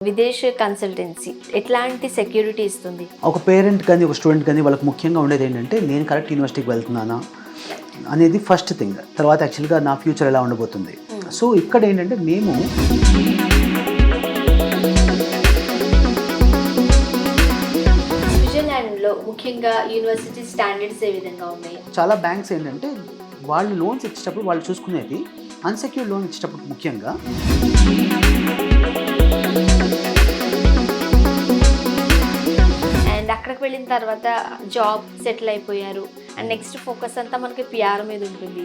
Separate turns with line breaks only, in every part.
విదేశ కన్సల్టెన్సీ ఎట్లాంటి సెక్యూరిటీ ఇస్తుంది?
ఒక పేరెంట్ కానీ ఒక స్టూడెంట్ కానీ వాళ్ళకి ముఖ్యంగా ఉండేది ఏంటంటే నేను కరెక్ట్ యూనివర్సిటీకి వెళ్తున్నానా అనేది ఫస్ట్ థింగ్. తర్వాత యాక్చువల్గా నా ఫ్యూచర్ ఎలా ఉండబోతుంది. సో ఇక్కడ ఏంటంటే మేము
స్విట్జర్లాండ్లో ముఖ్యంగా యూనివర్సిటీ స్టాండర్డ్స్ ఏ విధంగా ఉన్నాయి?
చాలా బ్యాంక్స్ ఏంటంటే వాళ్ళు లోన్స్ ఇచ్చేటప్పుడు వాళ్ళు చూసుకునేది అన్సెక్యూర్డ్ లోన్ ఇచ్చేటప్పుడు ముఖ్యంగా
అండ్ అక్కడికి వెళ్ళిన తర్వాత జాబ్ సెటిల్ అయిపోయారు అండ్ నెక్స్ట్ ఫోకస్ అంతా మనకి పిఆర్ మీద ఉంటుంది,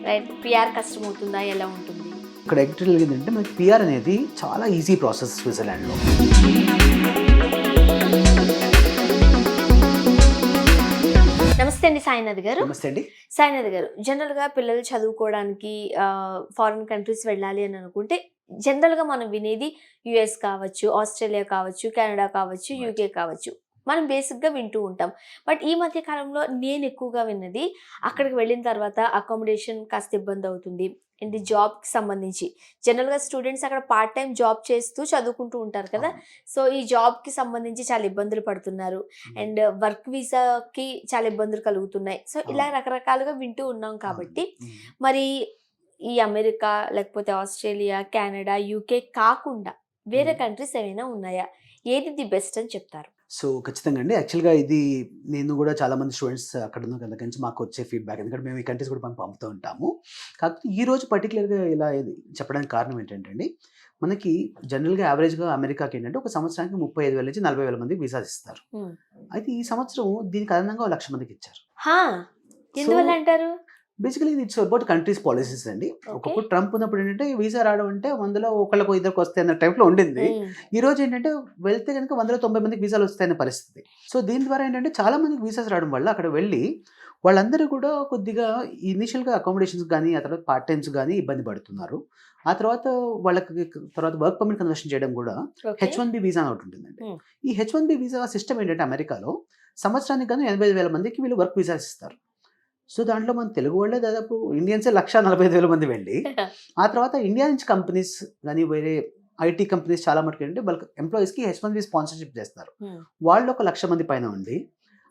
రైట్? పిఆర్ కష్టం అవుతుందా, ఎలా ఉంటుంది?
ఇక్కడ యాక్చువల్గా ఏంటంటే మనకి పిఆర్ అనేది చాలా ఈజీ ప్రాసెస్ స్విట్జర్లాండ్లో.
నమస్తే అండి సాయినాథ్ గారు.
నమస్తే అండి.
సాయినాథ్ గారు, జనరల్గా పిల్లలు చదువుకోవడానికి ఫారిన్ కంట్రీస్ వెళ్ళాలి అని అనుకుంటే జనరల్గా మనం వినేది యుఎస్ కావచ్చు, ఆస్ట్రేలియా కావచ్చు, కెనడా కావచ్చు, యూకే కావచ్చు, మనం బేసిక్గా వింటూ ఉంటాం. బట్ ఈ మధ్య కాలంలో నేను ఎక్కువగా విన్నది అక్కడికి వెళ్ళిన తర్వాత అకామిడేషన్ కాస్త ఇబ్బంది అవుతుంది అండ్ జాబ్కి సంబంధించి జనరల్గా స్టూడెంట్స్ అక్కడ పార్ట్ టైం జాబ్ చేస్తూ చదువుకుంటూ ఉంటారు కదా. సో ఈ జాబ్కి సంబంధించి చాలా ఇబ్బందులు పడుతున్నారు అండ్ వర్క్ వీసాకి చాలా ఇబ్బందులు కలుగుతున్నాయి. సో ఇలా రకరకాలుగా వింటూ ఉన్నాం కాబట్టి మరి ఈ అమెరికా లేకపోతే ఆస్ట్రేలియా, కెనడా, యూకే కాకుండా వేరే కంట్రీస్ ఏమైనా ఉన్నాయా? ఏది ది బెస్ట్ అని చెప్తారు?
సో ఖచ్చితంగా అండి. యాక్చువల్గా ఇది నేను కూడా చాలామంది స్టూడెంట్స్ అక్కడ ఉన్న దగ్గర నుంచి మాకు వచ్చే ఫీడ్బ్యాక్, ఎందుకంటే మేము ఈ కంట్రీస్ కూడా మనం పంపుతూ ఉంటాము. కాకపోతే ఈ రోజు పర్టికులర్గా ఇలా చెప్పడానికి కారణం ఏంటంటే అండి, మనకి జనరల్గా యావరేజ్గా అమెరికాకి ఏంటంటే ఒక సంవత్సరానికి 35,000 నుంచి 40,000 మందికి వీసాస్ ఇస్తారు. అయితే ఈ సంవత్సరం దీనికి అదనంగా 1,00,000 మందికి ఇచ్చారు.
ఎందువల్ల అంటారు?
Basically it's about countries policies అండి. ఒకప్పుడు ట్రంప్ ఉన్నప్పుడు ఏంటంటే వీసా రావడం అంటే 100లో ఒకళ్ళకు ఇద్దరికి వస్తాయి అన్న టైప్లో ఉండింది. ఈ రోజు ఏంటంటే వెళ్తే కనుక 100లో 90 మందికి వీసాలు వస్తాయనే పరిస్థితి. సో దీని ద్వారా ఏంటంటే చాలా మందికి వీసాస్ రావడం వల్ల అక్కడ వెళ్ళి వాళ్ళందరూ కూడా కొద్దిగా ఇనిషియల్గా అకామిడేషన్స్ కానీ ఆ తర్వాత పార్ట్ టైమ్స్ కానీ ఇబ్బంది పడుతున్నారు. ఆ తర్వాత వాళ్ళకి తర్వాత వర్క్ పర్మిట్ కన్వర్షన్ చేయడం కూడా H1B వీసా అని ఒకటి ఉంటుందండి. ఈ H1B వీసా సిస్టమ్ ఏంటంటే అమెరికాలో సంవత్సరానికి గాను 85,000 మందికి వీళ్ళు వర్క్ వీసాస్ ఇస్తారు. సో దాంట్లో మన తెలుగు వాళ్ళే దాదాపు ఇండియన్సే 1,45,000 మంది వెళ్ళి ఆ తర్వాత ఇండియా నుంచి కంపెనీస్ కానీ వేరే ఐటీ కంపెనీస్ చాలా మటుకు ఏంటంటే వాళ్ళకి ఎంప్లాయీస్కి H1B స్పాన్సర్షిప్ చేస్తారు. వాళ్ళు 1,00,000 మంది పైన ఉండి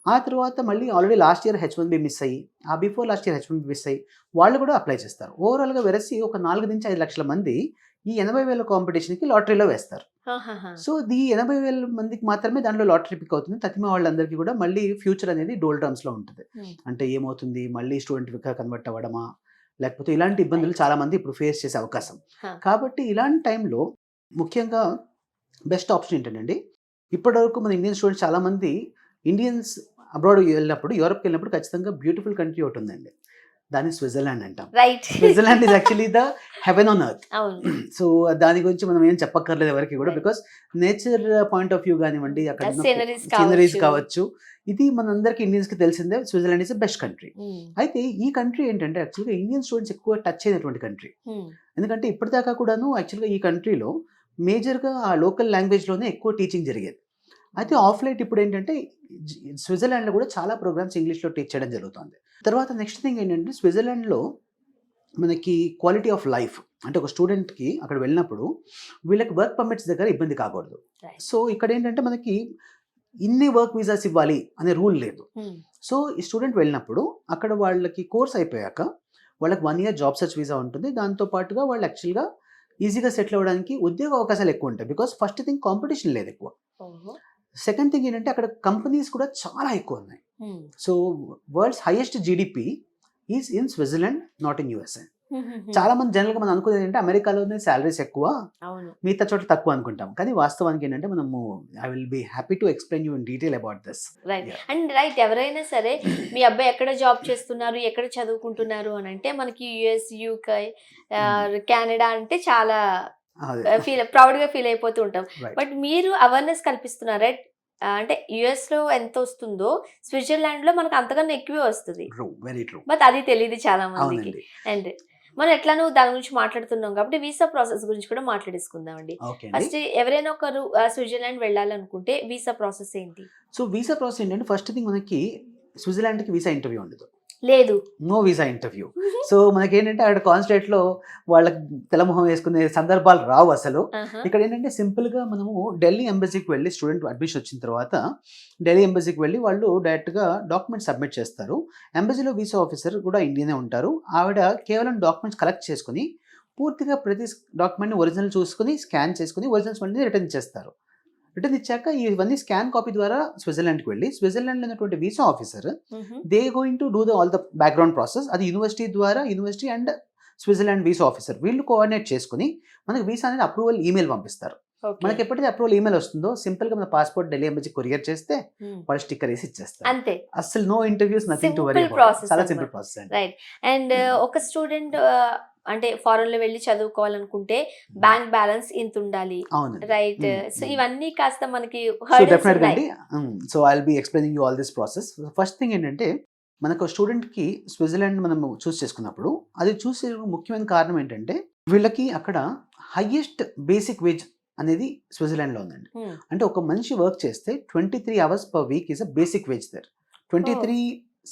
ఆ తర్వాత మళ్ళీ already last year H1B miss అయ్యి ఆ before last year H1B miss అయ్యి వాళ్ళు కూడా అప్లై చేస్తారు. ఓవరాల్గా వెరసి ఒక 4 నుంచి 5 లక్షల మంది ఈ 80,000 కాంపిటీషన్కి లాటరీలో వేస్తారు. సో ఈ 80,000 మందికి మాత్రమే దాంట్లో లాటరీ పిక్ అవుతుంది. తతిమ వాళ్ళందరికీ కూడా మళ్ళీ ఫ్యూచర్ అనేది డోల్ టర్మ్స్లో ఉంటుంది. అంటే ఏమవుతుంది, మళ్ళీ స్టూడెంట్ వికా కన్వర్ట్ అవ్వడమా, లేకపోతే ఇలాంటి ఇబ్బందులు చాలా మంది ఇప్పుడు ఫేస్ చేసే అవకాశం. కాబట్టి ఇలాంటి టైంలో ముఖ్యంగా బెస్ట్ ఆప్షన్ ఏంటంటే, ఇప్పటివరకు మన ఇండియన్ స్టూడెంట్స్ చాలా మంది ఇండియన్స్ అబ్రాడ్ వెళ్ళినప్పుడు, యూరోప్కి వెళ్ళినప్పుడు ఖచ్చితంగా బ్యూటిఫుల్ కంట్రీ ఒకటి ఉందండి, దాన్ని స్విట్జర్లాండ్ అంటాం. Switzerland is actually the heaven on earth. So దాని గురించి మనం ఏం చెప్పక్కర్లేదు ఎవరికి కూడా, because nature point of view కానివ్వండి, అక్కడ సీనరీస్ కావచ్చు, ఇది మనందరికి ఇండియన్స్కి తెలిసిందే. Switzerland is the best country. అయితే ఈ కంట్రీ ఏంటంటే యాక్చువల్గా ఇండియన్ స్టూడెంట్స్ ఎక్కువ టచ్ అయినటువంటి కంట్రీ. ఎందుకంటే ఇప్పటిదాకా కూడాను యాక్చువల్గా ఈ కంట్రీలో మేజర్గా ఆ లోకల్ లాంగ్వేజ్లోనే ఎక్కువ టీచింగ్ జరిగేది. అయితే ఆఫ్ లైట్ ఇప్పుడు ఏంటంటే స్విట్జర్లాండ్లో కూడా చాలా ప్రోగ్రామ్స్ ఇంగ్లీష్లో టీచ్ చేయడం జరుగుతుంది. తర్వాత నెక్స్ట్ థింగ్ ఏంటంటే స్విట్జర్లాండ్లో మనకి క్వాలిటీ ఆఫ్ లైఫ్ అంటే ఒక స్టూడెంట్కి అక్కడ వెళ్ళినప్పుడు వీళ్ళకి వర్క్ పర్మిట్స్ దగ్గర ఇబ్బంది కాకూడదు. సో ఇక్కడ ఏంటంటే మనకి ఇన్ని వర్క్ వీసాస్ ఇవ్వాలి అనే రూల్ లేదు. సో ఈ స్టూడెంట్ వెళ్ళినప్పుడు అక్కడ వాళ్ళకి కోర్స్ అయిపోయాక వాళ్ళకి 1 year జాబ్ సర్చ్ వీసా ఉంటుంది. దాంతోపాటుగా వాళ్ళు యాక్చువల్గా ఈజీగా సెటిల్ అవ్వడానికి ఉద్యోగ అవకాశాలు ఎక్కువ ఉంటాయి. బికాస్ ఫస్ట్ థింగ్ కాంపిటీషన్ లేదు ఎక్కువ. సెకండ్ థింగ్ ఏంటంటే అక్కడ కంపెనీస్ కూడా చాలా ఎక్కువ ఉన్నాయి. So world's highest GDP is in Switzerland, not in USA. చాలా మంది జనరల్గా మనం అనుకునేది ఏంటంటే అమెరికాలోనే శాలరీస్ ఎక్కువ, మిగతా చోట్ల తక్కువ అనుకుంటాం. కానీ వాస్తవానికి ఏంటంటే మనము I will be happy to explain you in detail about this.
Right. ఎవరైనా సరే మీ అబ్బాయి ఎక్కడ జాబ్ చేస్తున్నారు, ఎక్కడ చదువుకుంటున్నారు అని అంటే మనకి యుఎస్, యూకే, కెనడా అంటే చాలా ప్రౌడ్గా ఫీల్ అయిపోతూ ఉంటాం. బట్ మీరు అవేర్నెస్ కల్పిస్తున్నారా? అంటే యుఎస్ లో ఎంత వస్తుందో స్విట్జర్లాండ్ లో మనకు అంతకన్నా ఎక్కువే వస్తుంది. బట్ అది తెలియదు చాలా మందికి. అండ్ మనం ఎట్లానో దాని గురించి మాట్లాడుతున్నాం కాబట్టి వీసా ప్రాసెస్ గురించి కూడా మాట్లాడేసుకుందామండి. ఫస్ట్ ఎవరైనా ఒకరు స్విట్జర్లాండ్ వెళ్ళాలనుకుంటే వీసా ప్రాసెస్ ఏంటి?
సో వీసా ప్రాసెస్ ఏంటంటే ఫస్ట్ థింగ్ మనకి స్విట్జర్లాండ్కి వీసా ఇంటర్వ్యూ ఉండదు.
లేదు.
No visa interview. సో మనకేంటంటే అక్కడ కాన్సులేట్ లో వాళ్ళకి తెల్లమొహం వేసుకునే సందర్భాలు రావు అసలు. ఇక్కడ ఏంటంటే సింపుల్ గా మనము ఢిల్లీ ఎంబసీకి వెళ్ళి స్టూడెంట్ అడ్మిషన్ వచ్చిన తర్వాత ఢిల్లీ ఎంబసీకి వెళ్ళి వాళ్ళు డైరెక్ట్ గా డాక్యుమెంట్స్ సబ్మిట్ చేస్తారు. ఎంబసీలో వీసా ఆఫీసర్ కూడా ఇండియనే ఉంటారు. ఆవిడ కేవలం డాక్యుమెంట్స్ కలెక్ట్ చేసుకుని పూర్తిగా ప్రతి డాక్యుమెంట్ ఒరిజినల్ చూసుకుని స్కాన్ చేసుకుని ఒరిజినల్స్ మళ్ళీ రిటర్న్ ఇచ్చేస్తారు. రిటర్న్ ఇచ్చాక ఇవన్నీ స్కాన్ కాపీ ద్వారా స్విట్జర్లాండ్కి వెళ్ళి స్విట్జర్లాండ్లో ఉన్నటువంటి visa officer they going to do all the background process. అది యూనివర్సిటీ ద్వారా university and Switzerland visa officer వీళ్ళు కోఆర్డినేట్ చేసుకుని మనకి వీసా అనేది అప్రూవల్ ఈమెయిల్ పంపిస్తారు. మనకి ఎప్పుడైతే అప్రూవల్ ఈమెయిల్ వస్తుందో సింపుల్ గా మన పాస్పోర్ట్ ఢిల్లీ ఎంబసీ కొరియర్ చేస్తే వాళ్ళు స్టిక్కర్ వేసి ఇచ్చేస్తారు.
అంతే,
అసలు no interviews, nothing to worry. చాలా సింపుల్ ప్రాసెస్ అండి.
రైట్. అండ్ ఒక స్టూడెంట్ అంటే ఫారెన్ లో వెళ్ళి చదువుకోవాలనుకుంటే బ్యాంక్ బ్యాలెన్స్ ఇంత ఉండాలి, రైట్? సో ఇవన్నీ కాస్త మనకి
డెఫినెట్ గా అండి. So I will be explaining you all this process. First thing ఏంటంటే మనకు స్టూడెంట్ కి స్విట్జర్లాండ్ మనం చూస్ చేసుకున్నప్పుడు అది చూసే ముఖ్యమైన కారణం ఏంటంటే వీళ్ళకి అక్కడ హైయెస్ట్ బేసిక్ వేజ్ అనేది స్విట్జర్లాండ్ లో ఉందండి. అంటే ఒక మనిషి వర్క్ చేస్తే 23 hours per week is a basic wage there. 23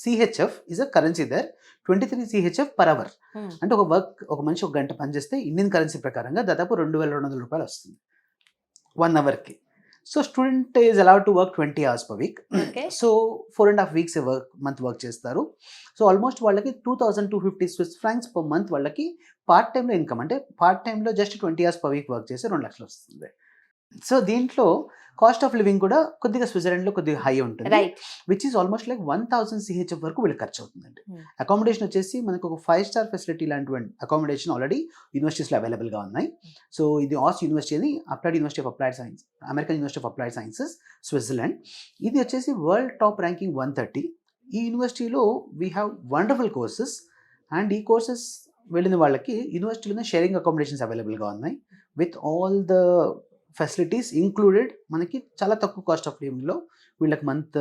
CHF is a currency there. 23 CHF per hour. అంటే ఒక మనిషి ఒక గంట పనిచేస్తే ఇండియన్ కరెన్సీ ప్రకారంగా దాదాపు 2200 రూపాయలు వస్తుంది 1 hourకి. So student is allowed to work 20 hours per week. So 4.5 weeks month work చేస్తారు. సో ఆల్మోస్ట్ వాళ్ళకి 2250 Swiss francs per month వాళ్ళకి పార్ట్ టైంలో ఇన్కమ్. అంటే పార్ట్ టైంలో just 20 hours per week work చేస్తే 2 లక్షలు వస్తుంది. సో దీంట్లో కాస్ట్ ఆఫ్ లివింగ్ కూడా కొద్దిగా స్విట్జర్లాండ్లో కొద్దిగా హై ఉంటుంది, which is almost like 1000 CHF వరకు వీళ్ళకి ఖర్చు అవుతుందండి. అకామిడేషన్ వచ్చేసి మనకు ఒక 5-star ఫెసిలిటీ లాంటి అకామిడేషన్ ఆల్రెడీ యూనివర్సిటీస్లో అవైలబుల్గా ఉన్నాయి. సో ఇది ఆస్ యూనివర్సిటీ అని applied university of applied science, American university of applied sciences Switzerland. ఇది వచ్చేసి వరల్డ్ టాప్ ర్యాంకింగ్ 130. ఈ యూనివర్సిటీలో we have wonderful courses. And ఈ కోర్సెస్ వెళ్ళిన వాళ్ళకి యూనివర్సిటీలోనే షేరింగ్ అకామిడేషన్స్ అవైలబుల్గా ఉన్నాయి with all the facilities included. మనకి చాలా తక్కువ కాస్ట్ ఆఫ్ లివింగ్ లో వీళ్ళకి మంత్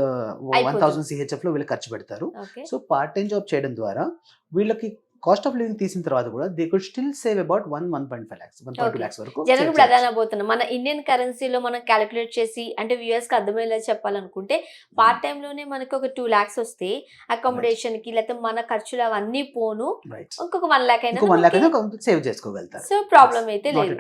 1000 CHF లో వీళ్ళు ఖర్చు పెడతారు. సో పార్ట్ టైం జాబ్ చేయడం ద్వారా వీళ్ళకి కాస్ట్ ఆఫ్ లివింగ్ తీసిన తర్వాత కూడా they could still save about 1.5 lakhs 1.2 lakhs వరకు.
జనరల్ ప్రధాన పోతున్నా మన ఇండియన్ కరెన్సీలో మనం క్యాలిక్యులేట్ చేసి అంటే వ్యూయర్స్ కి అర్థమయ్యేలా చెప్పాలనుకుంటే పార్ట్ టైం లోనే మనకి ఒక 2 lakhs వస్తే అకామిడేషన్ కి లేకపోతే మన ఖర్చులు అవన్నీ పోను ఇంకొక 1 lakh అయినా
సేవ్ చేసుకోగలుగుతారు.
సో ప్రాబ్లం అయితే లేదు.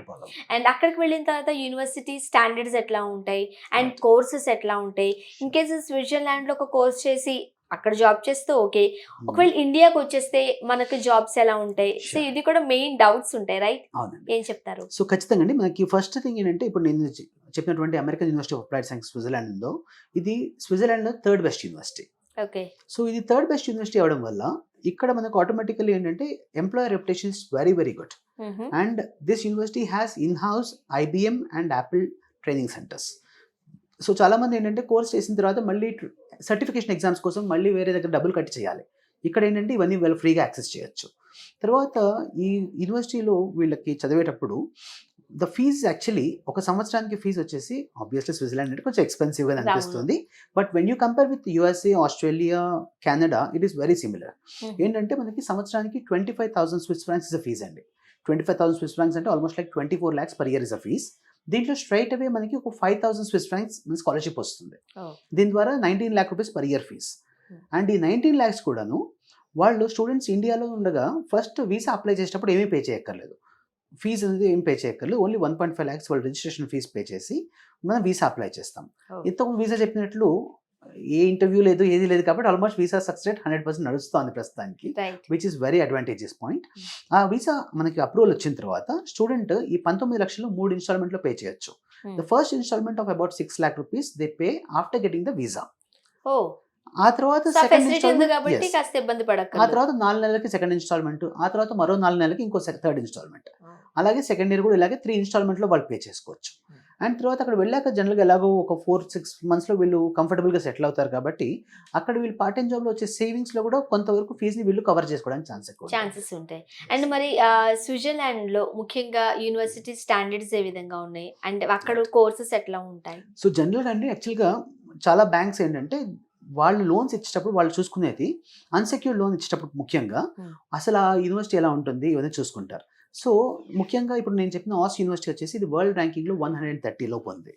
అండ్ అక్కడికి వెళ్ళిన తర్వాత యూనివర్సిటీ స్టాండర్డ్స్ ఎట్లా ఉంటాయి అండ్ కోర్సెస్ ఎట్లా ఉంటాయి? ఇన్ కేసు స్విట్జర్లాండ్ లో ఒక కోర్స్ చేసి అక్కడ జాబ్ చేస్తే ఓకే, ఒకవేళ ఇండియాకి వచ్చేస్తే మనకి జాబ్స్ ఎలా ఉంటాయి? సో ఇది కూడా మెయిన్ డౌట్స్ ఉంటాయి, రైట్? ఏం చెప్తారు?
సో ఖచ్చితంగా అండి. మనకి ఫస్ట్ థింగ్ ఏంటంటే ఇప్పుడు నేను చెప్పినటువంటి American university of applied science Switzerland ఉందో ఇది స్విట్జర్లాండ్ లో 3rd best university.
Okay.
So ఇది 3rd best యూనివర్సిటీ అవడం వల్ల ఇక్కడ మనకు ఆటోమేటికల్లీ ఏంటంటే employer reputation is very very good. And this university has in house IBM and Apple training centres. So చాలా మంది ఏంటంటే కోర్స్ చేసిన తర్వాత మళ్ళీ సర్టిఫికేషన్ ఎగ్జామ్స్ కోసం మళ్ళీ వేరే దగ్గర డబ్బులు కట్టి చేయాలి. ఇక్కడ ఏంటంటే ఇవన్నీ వీళ్ళు ఫ్రీగా యాక్సెస్ చేయొచ్చు. తర్వాత ఈ యూనివర్సిటీలో వీళ్ళకి చదివేటప్పుడు ద ఫీజ్ యాక్చువల్లీ ఒక సంవత్సరానికి ఫీజు వచ్చేసి ఆబ్వియస్లీ స్విట్జర్లాండ్ అంటే కొంచెం ఎక్స్పెన్సివ్గా అనిపిస్తుంది. But when you compare with USA, Australia, Canada it is very similar. ఏంటంటే మనకి సంవత్సరానికి 25,000 Swiss francs is a fees అండి. 25,000 Swiss francs అంటే almost like 24 lakhs per year is a fees. దీంట్లో స్ట్రైట్ అవే మనకి ఒక 5,000 Swiss francs మన scholarship వస్తుంది. దీని ద్వారా 19 lakh rupees per year fees. And ఈ 19 lakhs కూడాను వాళ్ళు స్టూడెంట్స్ ఇండియాలో ఉండగా ఫస్ట్ వీసా అప్లై చేసేటప్పుడు ఏమీ పే చేయక్కర్లేదు. ఫీజు అనేది ఏం పే చేయక్కర్లేదు. ఓన్లీ 1.5 lakhs వాళ్ళు రిజిస్ట్రేషన్ ఫీజు పే చేసి మనం వీసా అప్లై చేస్తాం. ఇంతకు వీసా చెప్పినట్లు ఏ ఇంటర్వ్యూ లేదు, ఏది లేదు కాబట్టి ఆల్మోస్ట్ వీసా సక్సెస్ రేట్ 100% నడుస్తుంది ప్రస్తుతానికి, which is very advantageous point. ఆ వీసా మనకి అప్రూవల్ వచ్చిన తర్వాత స్టూడెంట్ ఈ 19 లక్షలు 3 ఇన్స్టాల్మెంట్లో పే చేయొచ్చు. The first installment of about 6 lakh rupees they pay after getting the visa. ఆ తర్వాత సెకండ్ ఇన్స్టాల్మెంట్, ఆ తర్వాత 4 నెలలకి సెకండ్ ఇన్స్టాల్మెంట్, ఆ తర్వాత మరో 4 నెలలకి ఇంకో 3rd ఇన్స్టాల్మెంట్, అలాగే సెకండ్ ఇయర్ కూడా ఇలాగే 3 ఇన్స్టాల్మెంట్లో వాళ్ళు పే చేసుకోవచ్చు. అండ్ తర్వాత అక్కడ వెళ్ళాక జనరల్గా ఎలాగో ఒక 4-6 monthsలో వీళ్ళు కంఫర్టబుల్గా సెటిల్ అవుతారు కాబట్టి అక్కడ వీళ్ళు పార్ట్ టైం జాబ్లో వచ్చే సేవింగ్స్లో కూడా కొంతవరకు ఫీజుని వీళ్ళు కవర్ చేసుకోవడానికి ఛాన్సెస్
ఉంటాయి. అండ్ మరి స్విట్జర్లాండ్లో ముఖ్యంగా యూనివర్సిటీ స్టాండర్డ్స్ ఏ విధంగా ఉన్నాయి అండ్ అక్కడ కోర్సెస్ ఎట్లా ఉంటాయి?
సో జనరల్గా అండి యాక్చువల్గా చాలా బ్యాంక్స్ ఏంటంటే వాళ్ళు లోన్స్ ఇచ్చేటప్పుడు వాళ్ళు చూసుకునేది అన్సెక్యూర్డ్ లోన్ ఇచ్చేటప్పుడు ముఖ్యంగా అసలు ఆ యూనివర్సిటీ ఎలా ఉంటుంది ఇవన్నీ చూసుకుంటారు. సో ముఖ్యంగా ఇప్పుడు నేను చెప్పిన ఆస్ యూనివర్సిటీ వచ్చేసి ఇది వరల్డ్ ర్యాంకింగ్ లో 130 లోపు ఉంది.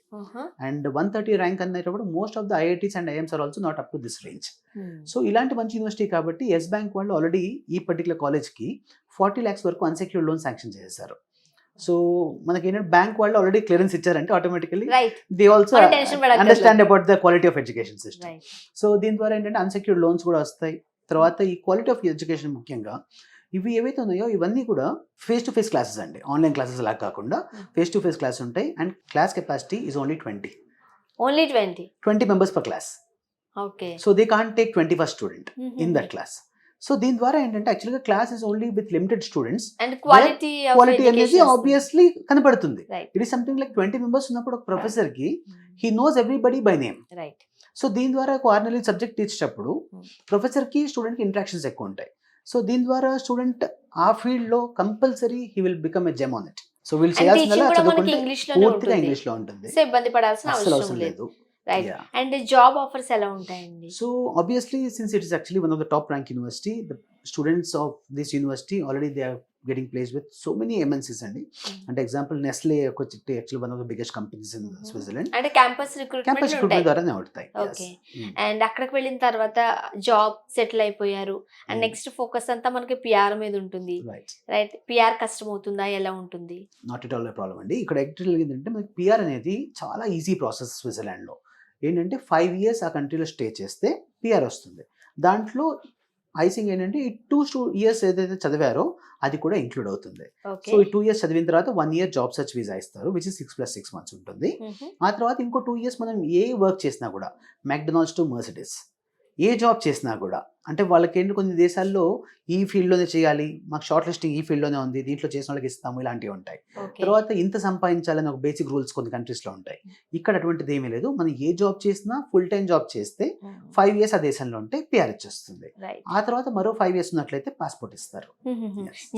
అండ్ 130 ర్యాంక్ అనేటప్పుడు most of the IITs and AIIMS are also not up to this range. So ఇలాంటి మంచి యూనివర్సిటీ కాబట్టి ఎస్ బ్యాంక్ వాళ్ళు ఆల్రెడీ ఈ పర్టికులర్ కాలేజ్కి 40 lakhs వరకు అన్సెక్యూర్డ్ లోన్ శాంక్షన్ చేశారు. సో మనకి ఏంటంటే బ్యాంక్ వాళ్ళు ఆల్రెడీ క్లియరెన్స్ ఇచ్చారంటే automatically they also understand about the quality of education system. So దీని ద్వారా ఏంటంటే అన్సెక్యూర్డ్ లోన్స్ కూడా వస్తాయి. తర్వాత ఈ క్వాలిటీ ఆఫ్ ఎడ్యుకేషన్ ముఖ్యంగా ఇవి ఏవైతే ఉన్నాయో ఇవన్నీ కూడా ఫేస్ టు ఫేస్ క్లాసెస్ అండి, ఆన్లైన్ క్లాసెస్ అలా కాకుండా ఫేస్ టు ఫేస్ క్లాస్ ఉంటాయి. And class capacity is only 20 members per class.
Okay.
So they can't take 21st student in that class. So దీని ద్వారా ఏంటంటే యాక్చువల్గా class is only with limited students
and quality
అనేది obviously కనపడుతుంది.
Right.
It is something like 20 members ఉన్నప్పుడు ఒక professor కి he knows everybody by name.
Right.
So దీని ద్వారా క్వార్టర్లీ సబ్జెక్ట్ ఇచ్చేటప్పుడు ప్రొఫెసర్ కి స్టూడెంట్ కి ఇంటరాక్షన్స్ ఎక్కువ ఉంటాయి. సో దీని ద్వారా స్టూడెంట్ ఆ ఫీల్డ్ లో compulsory he will become a gem on it. So వీళ్ళు చేయాల్సిన పూర్తిగా ఇంగ్లీష్ లో ఉంటుంది,
ఇబ్బంది పడాల్సిన అవసరం లేదు. Right.
Yeah.
And job offers ఎలా ఉంటాయండి?
So obviously since it is actually one of the top rank university, the students of this university already they are getting placed with so many MNCs అండి. అంటే example Nestle actually one of the biggest companies in Switzerland.
అంటే campus recruitment
ద్వారానే అవుతాయి.
Okay. And అక్కడికి వెళ్ళిన తర్వాత job settle అయిపోయారు and next focus అంతా మనకి పిఆర్ మీద ఉంటుంది. రైట్. పిఆర్ కష్టం అవుతుందా, ఎలా ఉంటుంది?
Not at all A problem అండి. ఇక్కడ యాక్చువల్లీ ఏంటంటే మనకి పిఆర్ అనేది చాలా ఈజీ ప్రాసెస్ స్విట్జర్లాండ్ లో. ఏంటంటే 5 years ఆ కంట్రీలో స్టే చేస్తే పిఆర్ వస్తుంది. దాంట్లో ఐసింగ్ ఏంటంటే ఈ 2 years ఏదైతే చదివారో అది కూడా ఇంక్లూడ్ అవుతుంది. సో ఈ 2 years చదివిన తర్వాత 1 year జాబ్ సర్చ్ వీసా ఇస్తారు, విచ్ ఇస్ 6+6 months ఉంటుంది. ఆ తర్వాత ఇంకో 2 years మనం ఏ వర్క్ చేసినా కూడా, McDonald's to Mercedes A job చేసినా కూడా, అంటే వాళ్ళకి ఏంటి కొన్ని దేశాల్లో ఈ ఫీల్డ్లోనే చేయాలి, మాకు షార్ట్ లిస్టింగ్ ఈ ఫీల్డ్లోనే ఉంది, దీంట్లో చేసిన వాళ్ళకి ఇస్తాము, ఇలాంటివి ఉంటాయి. తర్వాత ఇంత సంపాదించాలని ఒక బేసిక్ రూల్స్ కొన్ని కంట్రీస్లో ఉంటాయి. ఇక్కడ అటువంటిది ఏమీ లేదు. మనం ఏ జాబ్ చేసినా ఫుల్ టైం జాబ్ చేస్తే 5 years ఆ దేశంలో ఉంటే పిఆర్ ఇచ్చేస్తుంది. ఆ తర్వాత మరో 5 years ఉన్నట్లయితే పాస్పోర్ట్ ఇస్తారు.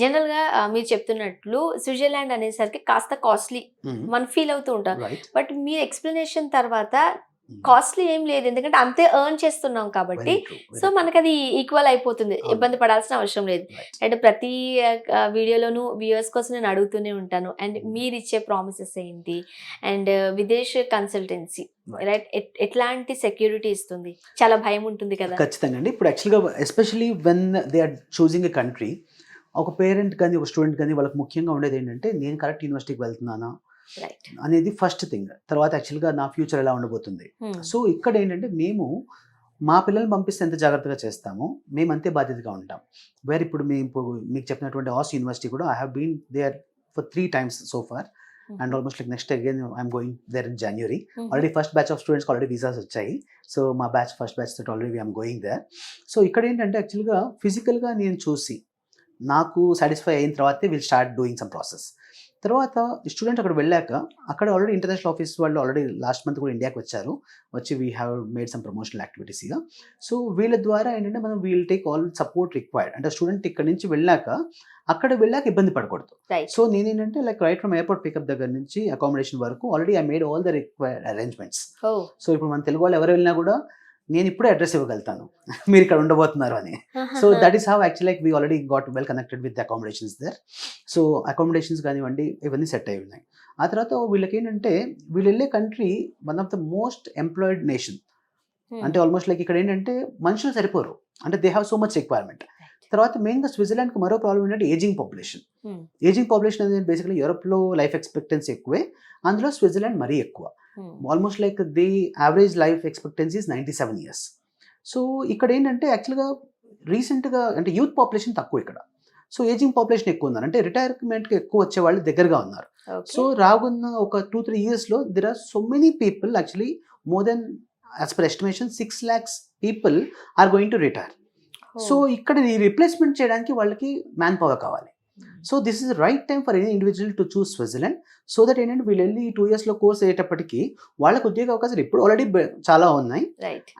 జనరల్ గా మీరు చెప్తున్నట్లు స్విట్జర్లాండ్ అనేసరికి కాస్త కాస్ట్లీ మనం ఫీల్ అవుతూ ఉంటాం. బట్ మీ ఎక్స్ప్లెనేషన్ తర్వాత కాస్ట్లీ ఏం లేదు, ఎందుకంటే అంతే ఎర్న్ చేస్తున్నాం కాబట్టి సో మనకి అది ఈక్వల్ అయిపోతుంది, ఇబ్బంది పడాల్సిన అవసరం లేదు. అండ్ ప్రతి వీడియోలోనూ వ్యూవర్స్ కోసం నేను అడుగుతూనే ఉంటాను, అండ్ మీరు ఇచ్చే ప్రామిసెస్ ఏంటి, అండ్ విదేశ్ కన్సల్టెన్సీ రైట్ ఎట్లాంటి సెక్యూరిటీ ఇస్తుంది? చాలా భయం ఉంటుంది కదా.
ఖచ్చితంగా అండి. ఇప్పుడు యాక్చువల్గా especially when they are choosing a country, ఒక పేరెంట్ కానీ ఒక స్టూడెంట్ కానీ వాళ్ళకి ముఖ్యంగా ఉండేది ఏంటంటే నేను కరెక్ట్ యూనివర్సిటీకి వెళ్తున్నానా అనేది ఫస్ట్ థింగ్. తర్వాత యాక్చువల్గా నా ఫ్యూచర్ ఎలా ఉండబోతుంది. సో ఇక్కడ ఏంటంటే మేము మా పిల్లల్ని పంపిస్తే ఎంత జాగ్రత్తగా చేస్తామో మేము అంతే బాధ్యతగా ఉంటాం. వేరే ఇప్పుడు మీకు చెప్పినటువంటి ఆస్ యూనివర్సిటీ కూడా I have been there for 3 times so far. And almost like next again I'm going there in January. Already first batch of స్టూడెంట్స్కి ఆల్రెడీ వీసాస్ వచ్చాయి. సో మా ఫస్ట్ బ్యాచ్ తోటి already I'm going there. So ఇక్కడ ఏంటంటే యాక్చువల్గా ఫిజికల్గా నేను చూసి నాకు సాటిస్ఫై అయిన తర్వాతే will start doing some process. తర్వాత స్టూడెంట్ అక్కడ వెళ్ళాక అక్కడ ఆల్రెడీ ఇంటర్నేషనల్ ఆఫీస్ వాళ్ళు ఆల్రెడీ లాస్ట్ మంత్ కూడా ఇండియాకి వచ్చారు, వచ్చి we have made some promotional activities ఇక. సో వీళ్ళ ద్వారా ఏంటంటే మనం we'll take all support required. అంటే స్టూడెంట్ ఇక్కడ నుంచి వెళ్ళాక ఇబ్బంది పడకూడదు. సో నేనేంటంటే like right from airport pickup దగ్గర నుంచి అకామిడేషన్ వరకు already I made all the required arrangements. So ఇప్పుడు మన తెలుగు వాళ్ళు ఎవరు వెళ్ళినా కూడా నేను ఇప్పుడే అడ్రస్ ఇవ్వగలుగుతాను మీరు ఇక్కడ ఉండబోతున్నారు అని. So that is how actually like we already got well connected with accommodations there. So accommodations కానివ్వండి ఇవన్నీ సెట్ అయి ఉన్నాయి. ఆ తర్వాత వీళ్ళకి ఏంటంటే వీళ్ళు వెళ్ళే country one of the most employed nation. అంటే ఆల్మోస్ట్ లైక్ ఇక్కడ ఏంటంటే మనుషులు సరిపోరు, అంటే they have so much requirement. తర్వాత మెయిన్గా స్విట్జర్లాండ్కి మరో ప్రాబ్లం ఏంటంటే ఏజింగ్ పాపులేషన్. ఏజింగ్ పాపులేషన్ అనేది బేసిక్లీ యూరోప్లో లైఫ్ ఎక్స్పెక్టెన్సీ ఎక్కువే, అందులో స్విట్జర్లాండ్ మరీ ఎక్కువ. Almost like the average life expectancy is 97 years. So ఇక్కడ ఏంటంటే యాక్చువల్గా రీసెంట్గా అంటే యూత్ పాపులేషన్ తక్కువ ఇక్కడ, సో ఏజింగ్ పాపులేషన్ ఎక్కువ ఉన్నారు, అంటే రిటైర్మెంట్కి ఎక్కువ వచ్చే వాళ్ళు దగ్గరగా ఉన్నారు. సో రాగున్న ఒక 2-3 yearsలో there are so many people actually more than as per estimation 6 lakhs people are going to retire. So ఇక్కడ ఈ రిప్లేస్మెంట్ చేయడానికి వాళ్ళకి మ్యాన్ పవర్ కావాలి. So this is right time for any individual to choose Switzerland. So that ఏంటంటే వీళ్ళు వెళ్ళి 2 yearsలో course అయ్యేటప్పటికి వాళ్ళకి ఉద్యోగ అవకాశాలు ఇప్పుడు ఆల్రెడీ చాలా ఉన్నాయి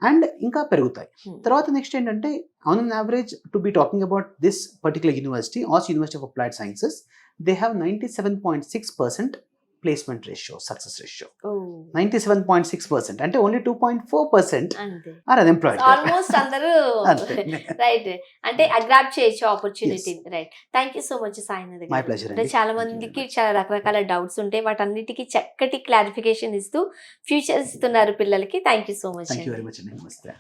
అండ్ ఇంకా పెరుగుతాయి. తర్వాత నెక్స్ట్ ఏంటంటే on an average to be talking about this particular university, as university of applied sciences, they have 97.6% placement ratio, success ratio
oh
97.6%, అంటే ఓన్లీ 2.4%
అంతే
ఆర్ అన్ఎంప్లాయిడ్.
ఆల్మోస్ట్ అందరూ
అంతే.
రైట్ అంటే అగ్రాప్ చేయొచ్చు opportunity. Right, thank you so much Sainath
my
గారు.
Pleasure
అంటే
అండి.
చాలా
Thank you very
మందికి
much.
చాలా రకరకాల డౌట్స్ ఉంటాయి, వాటన్నిటికీ చక్కటి క్లారిఫికేషన్ ఇస్తూ ఫ్యూచర్ ఇస్తున్నారు పిల్లలకి. Thank you so much
thank you
అండి.
వెరీ మచ్ అండి. నమస్తే.